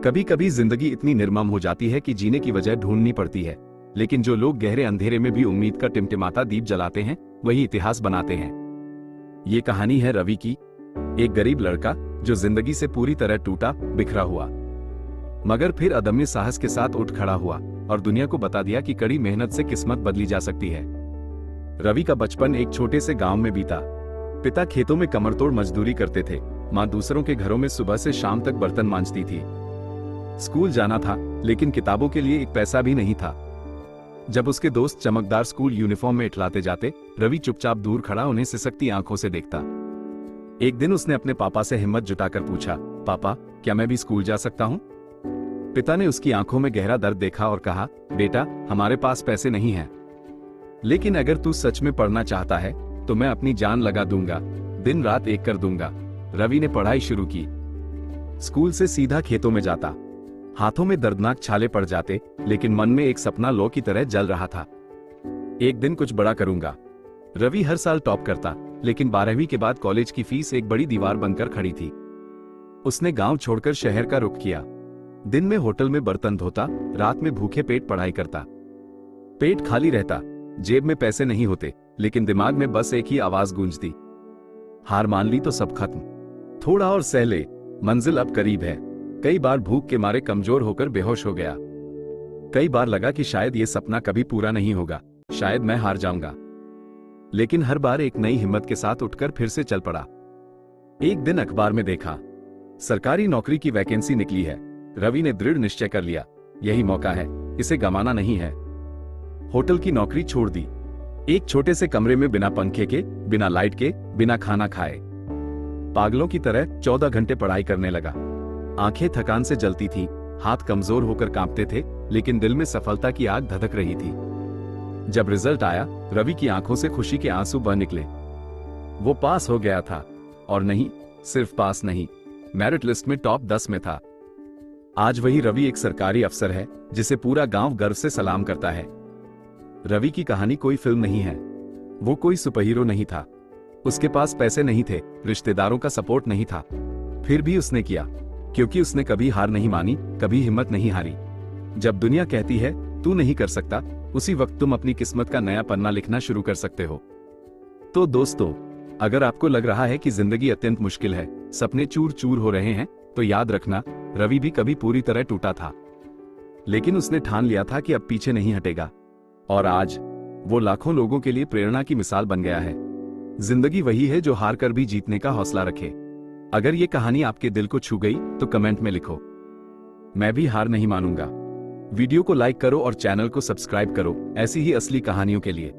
कभी कभी जिंदगी इतनी निर्मम हो जाती है कि जीने की वजह ढूंढनी पड़ती है, लेकिन जो लोग गहरे अंधेरे में भी उम्मीद का टिमटिमाता दीप जलाते हैं वही इतिहास बनाते हैं। ये कहानी है रवि की, एक गरीब लड़का जो जिंदगी से पूरी तरह टूटा बिखरा हुआ, मगर फिर अदम्य साहस के साथ उठ खड़ा हुआ और दुनिया को बता दिया कि कड़ी मेहनत से किस्मत बदली जा सकती है। रवि का बचपन एक छोटे से गांव में बीता। पिता खेतों में कमरतोड़ मजदूरी करते थे, मां दूसरों के घरों में सुबह से शाम तक बर्तन मांजती थी। स्कूल जाना था, लेकिन किताबों के लिए एक पैसा भी नहीं था। जब उसके दोस्त चमकदार स्कूल यूनिफॉर्म में इठलाते जाते, रवि चुपचाप दूर खड़ा उन्हें सिसकती आंखों से देखता। एक दिन उसने अपने पापा से हिम्मत जुटाकर पूछा, पापा, क्या मैं भी स्कूल जा सकता हूँ? पिता ने उसकी आंखों में गहरा दर्द देखा और कहा, बेटा, हमारे पास पैसे नहीं हैं, लेकिन अगर तू सच में पढ़ना चाहता है तो मैं अपनी जान लगा दूंगा, दिन रात एक कर दूंगा। रवि ने पढ़ाई शुरू की। स्कूल से सीधा खेतों में जाता। हाथों में दर्दनाक छाले पड़ जाते, लेकिन मन में एक सपना लौ की तरह जल रहा था। एक दिन कुछ बड़ा करूंगा। रवि हर साल टॉप करता, लेकिन 12वीं के बाद कॉलेज की फीस एक बड़ी दीवार बनकर खड़ी थी। उसने गांव छोड़कर शहर का रुख किया। दिन में होटल में बर्तन धोता, रात में भूखे पेट पढ़ाई करता। पेट खाली रहता, जेब में पैसे नहीं होते, लेकिन दिमाग में बस एक ही आवाज गूंजती, हार मान ली तो सब खत्म, थोड़ा और सह ले, मंजिल अब करीब है। कई बार भूख के मारे कमजोर होकर बेहोश हो गया। कई बार लगा कि शायद ये सपना कभी पूरा नहीं होगा, शायद मैं हार जाऊंगा। लेकिन हर बार एक नई हिम्मत के साथ उठकर फिर से चल पड़ा। एक दिन अखबार में देखा, सरकारी नौकरी की वैकेंसी निकली है। रवि ने दृढ़ निश्चय कर लिया, यही मौका है, इसे गंवाना नहीं है। होटल की नौकरी छोड़ दी। एक छोटे से कमरे में बिना पंखे के, बिना लाइट के, बिना खाना खाए, पागलों की तरह 14 घंटे पढ़ाई करने लगा। आंखें थकान से जलती थी, हाथ कमजोर होकर कांपते थे, लेकिन दिल में सफलता की आग धधक रही थी। जब रिजल्ट आया, रवि की आंखों से खुशी के आंसू बह निकले। वो पास हो गया था, और नहीं, सिर्फ पास नहीं, मेरिट लिस्ट में टॉप 10 में था। आज वही रवि एक सरकारी अफसर है, जिसे पूरा गांव गर्व से सलाम करता है। रवि की कहानी कोई फिल्म नहीं है। वो कोई सुपरहीरो नहीं था। उसके पास पैसे नहीं थे, रिश्तेदारों का सपोर्ट नहीं था, फिर भी उसने किया, क्योंकि उसने कभी हार नहीं मानी, कभी हिम्मत नहीं हारी। जब दुनिया कहती है तू नहीं कर सकता, उसी वक्त तुम अपनी किस्मत का नया पन्ना लिखना शुरू कर सकते हो। तो दोस्तों, अगर आपको लग रहा है कि जिंदगी अत्यंत मुश्किल है, सपने चूर चूर हो रहे हैं, तो याद रखना, रवि भी कभी पूरी तरह टूटा था, लेकिन उसने ठान लिया था कि अब पीछे नहीं हटेगा। और आज वो लाखों लोगों के लिए प्रेरणा की मिसाल बन गया है। जिंदगी वही है जो हार कर भी जीतने का हौसला रखे। अगर ये कहानी आपके दिल को छू गई तो कमेंट में लिखो, मैं भी हार नहीं मानूंगा। वीडियो को लाइक करो और चैनल को सब्सक्राइब करो ऐसी ही असली कहानियों के लिए।